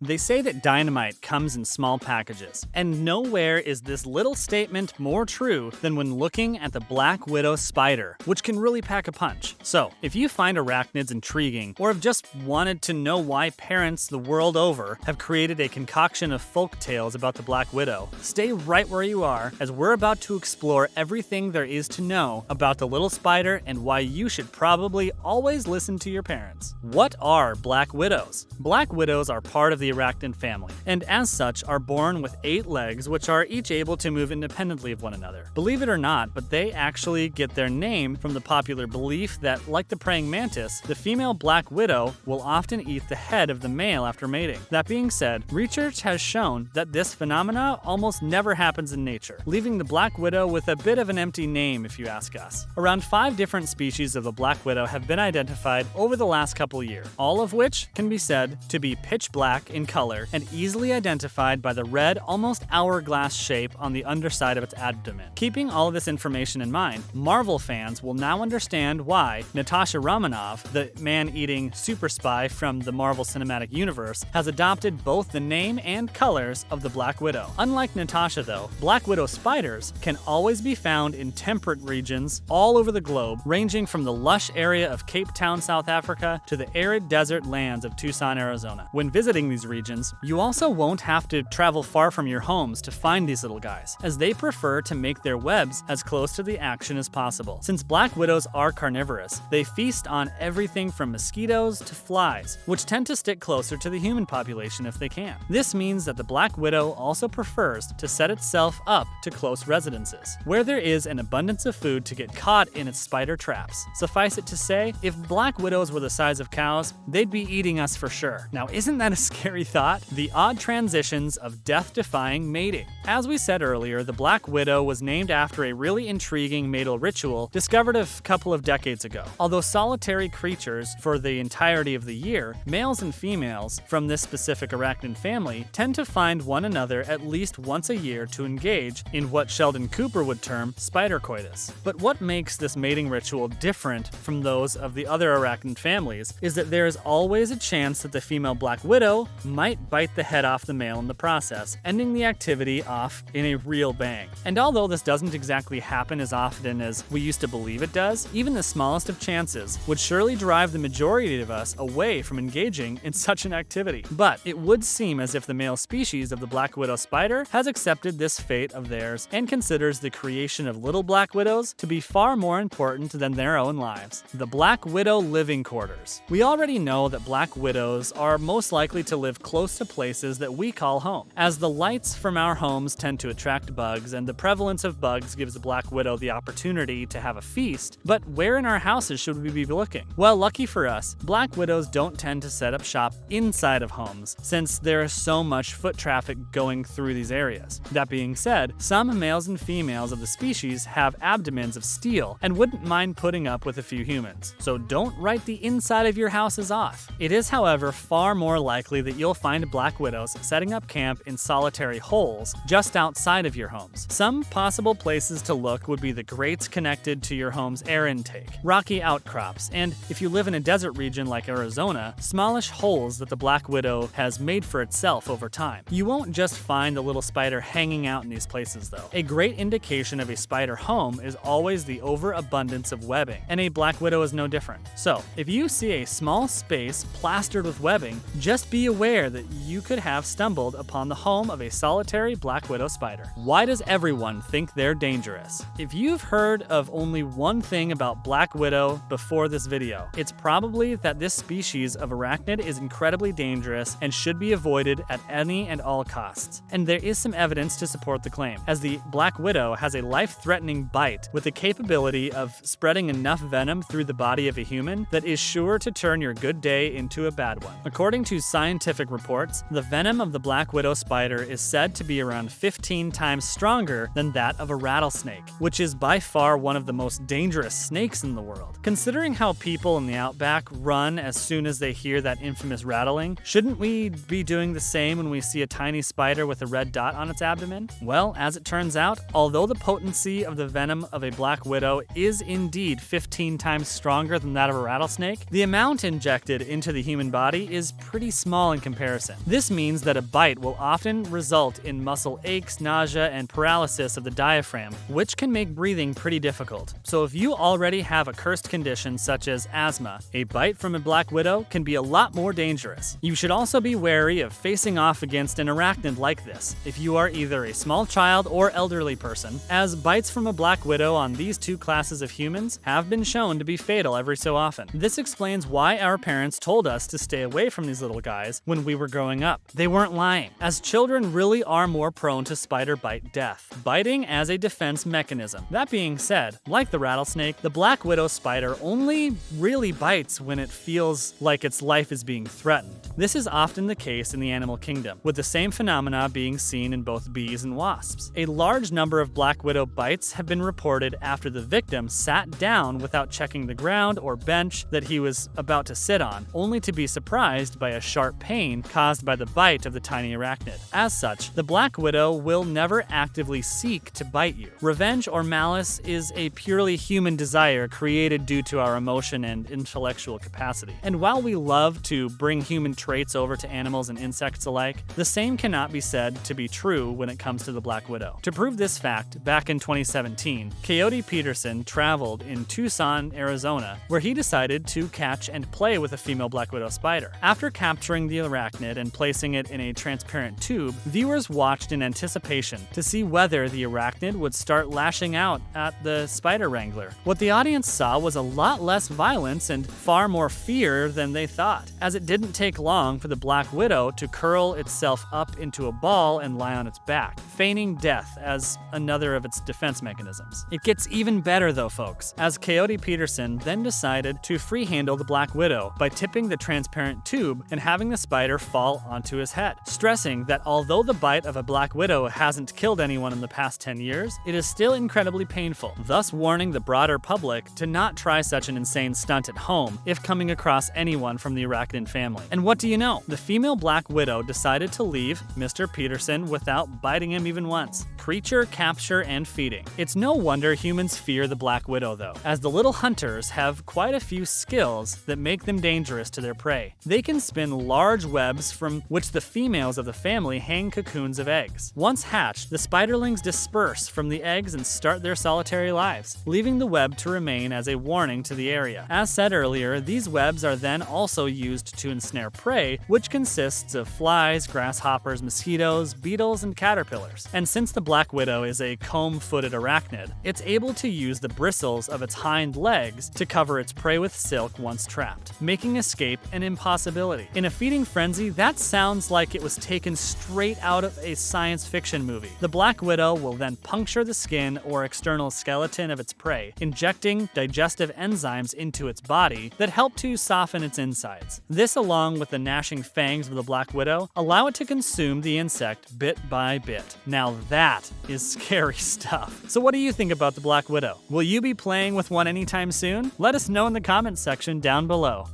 They say that dynamite comes in small packages, and nowhere is this little statement more true than when looking at the black widow spider, which can really pack a punch. So, if you find arachnids intriguing, or have just wanted to know why parents the world over have created a concoction of folk tales about the black widow, stay right where you are, as we're about to explore everything there is to know about the little spider and why you should probably always listen to your parents. What are black widows? Black widows are part of the arachnid family, and as such are born with 8 legs, which are each able to move independently of one another. Believe it or not, but they actually get their name from the popular belief that, like the praying mantis, the female black widow will often eat the head of the male after mating. That being said, research has shown that this phenomena almost never happens in nature, leaving the black widow with a bit of an empty name if you ask us. Around 5 different species of the black widow have been identified over the last couple years, all of which can be said to be pitch black in color and easily identified by the red, almost hourglass shape on the underside of its abdomen. Keeping all of this information in mind, Marvel fans will now understand why Natasha Romanoff, the man-eating super spy from the Marvel Cinematic Universe, has adopted both the name and colors of the Black Widow. Unlike Natasha though, Black Widow spiders can always be found in temperate regions all over the globe, ranging from the lush area of Cape Town, South Africa, to the arid desert lands of Tucson, Arizona. When visiting these regions, you also won't have to travel far from your homes to find these little guys, as they prefer to make their webs as close to the action as possible. Since black widows are carnivorous, they feast on everything from mosquitoes to flies, which tend to stick closer to the human population if they can. This means that the black widow also prefers to set itself up to close residences, where there is an abundance of food to get caught in its spider traps. Suffice it to say, if black widows were the size of cows, they'd be eating us for sure. Now, isn't that a scary thought? The odd transitions of death-defying mating. As we said earlier, the black widow was named after a really intriguing matal ritual discovered a couple of decades ago. Although solitary creatures for the entirety of the year, males and females from this specific arachnid family tend to find one another at least once a year to engage in what Sheldon Cooper would term spider coitus. But what makes this mating ritual different from those of the other arachnid families is that there is always a chance that the female black widow might bite the head off the male in the process, ending the activity off in a real bang. And although this doesn't exactly happen as often as we used to believe it does, even the smallest of chances would surely drive the majority of us away from engaging in such an activity. But it would seem as if the male species of the black widow spider has accepted this fate of theirs and considers the creation of little black widows to be far more important than their own lives. The black widow living quarters. We already know that black widows are most likely to live close to places that we call home, as the lights from our homes tend to attract bugs, and the prevalence of bugs gives the black widow the opportunity to have a feast. But where in our houses should we be looking? Well, lucky for us, black widows don't tend to set up shop inside of homes, since there is so much foot traffic going through these areas. That being said, some males and females of the species have abdomens of steel and wouldn't mind putting up with a few humans. So don't write the inside of your houses off. It is, however, far more likely that you'll find black widows setting up camp in solitary holes just outside of your homes. Some possible places to look would be the grates connected to your home's air intake, rocky outcrops, and if you live in a desert region like Arizona, smallish holes that the black widow has made for itself over time. You won't just find the little spider hanging out in these places though. A great indication of a spider home is always the overabundance of webbing, and a black widow is no different. So, if you see a small space plastered with webbing, just be aware that you could have stumbled upon the home of a solitary black widow spider. Why does everyone think they're dangerous? If you've heard of only one thing about black widow before this video, it's probably that this species of arachnid is incredibly dangerous and should be avoided at any and all costs. And there is some evidence to support the claim, as the black widow has a life-threatening bite with the capability of spreading enough venom through the body of a human that is sure to turn your good day into a bad one. According to scientific reports, the venom of the black widow spider is said to be around 15 times stronger than that of a rattlesnake, which is by far one of the most dangerous snakes in the world. Considering how people in the outback run as soon as they hear that infamous rattling, shouldn't we be doing the same when we see a tiny spider with a red dot on its abdomen? Well, as it turns out, although the potency of the venom of a black widow is indeed 15 times stronger than that of a rattlesnake, the amount injected into the human body is pretty small in comparison comparison. This means that a bite will often result in muscle aches, nausea, and paralysis of the diaphragm, which can make breathing pretty difficult. So if you already have a cursed condition such as asthma, a bite from a black widow can be a lot more dangerous. You should also be wary of facing off against an arachnid like this if you are either a small child or elderly person, as bites from a black widow on these two classes of humans have been shown to be fatal every so often. This explains why our parents told us to stay away from these little guys when we were growing up. They weren't lying, as children really are more prone to spider bite death, biting as a defense mechanism. That being said, like the rattlesnake, the black widow spider only really bites when it feels like its life is being threatened. This is often the case in the animal kingdom, with the same phenomena being seen in both bees and wasps. A large number of black widow bites have been reported after the victim sat down without checking the ground or bench that he was about to sit on, only to be surprised by a sharp pain caused by the bite of the tiny arachnid. As such, the black widow will never actively seek to bite you. Revenge or malice is a purely human desire created due to our emotion and intellectual capacity. And while we love to bring human traits over to animals and insects alike, the same cannot be said to be true when it comes to the black widow. To prove this fact, back in 2017, Coyote Peterson traveled in Tucson, Arizona, where he decided to catch and play with a female black widow spider. After capturing the arachnid and placing it in a transparent tube, viewers watched in anticipation to see whether the arachnid would start lashing out at the spider wrangler. What the audience saw was a lot less violence and far more fear than they thought, as it didn't take long for the black widow to curl itself up into a ball and lie on its back, feigning death as another of its defense mechanisms. It gets even better though, folks, as Coyote Peterson then decided to free-handle the black widow by tipping the transparent tube and having the spider fall onto his head, stressing that although the bite of a black widow hasn't killed anyone in the past 10 years, it is still incredibly painful, thus warning the broader public to not try such an insane stunt at home if coming across anyone from the arachnid family. And what do you know? The female black widow decided to leave Mr. Peterson without biting him even once. Creature capture and feeding. It's no wonder humans fear the black widow though, as the little hunters have quite a few skills that make them dangerous to their prey. They can spin large webs from which the females of the family hang cocoons of eggs. Once hatched, the spiderlings disperse from the eggs and start their solitary lives, leaving the web to remain as a warning to the area. As said earlier, these webs are then also used to ensnare prey, which consists of flies, grasshoppers, mosquitoes, beetles, and caterpillars. And since the black widow is a comb-footed arachnid, it's able to use the bristles of its hind legs to cover its prey with silk once trapped, making escape an impossibility. In a feeding frenzy, that sounds like it was taken straight out of a science fiction movie. The black widow will then puncture the skin or external skeleton of its prey, injecting digestive enzymes into its body that help to soften its insides. This, along with the gnashing fangs of the black widow, allow it to consume the insect bit by bit. Now that is scary stuff. So what do you think about the black widow? Will you be playing with one anytime soon? Let us know in the comments section down below.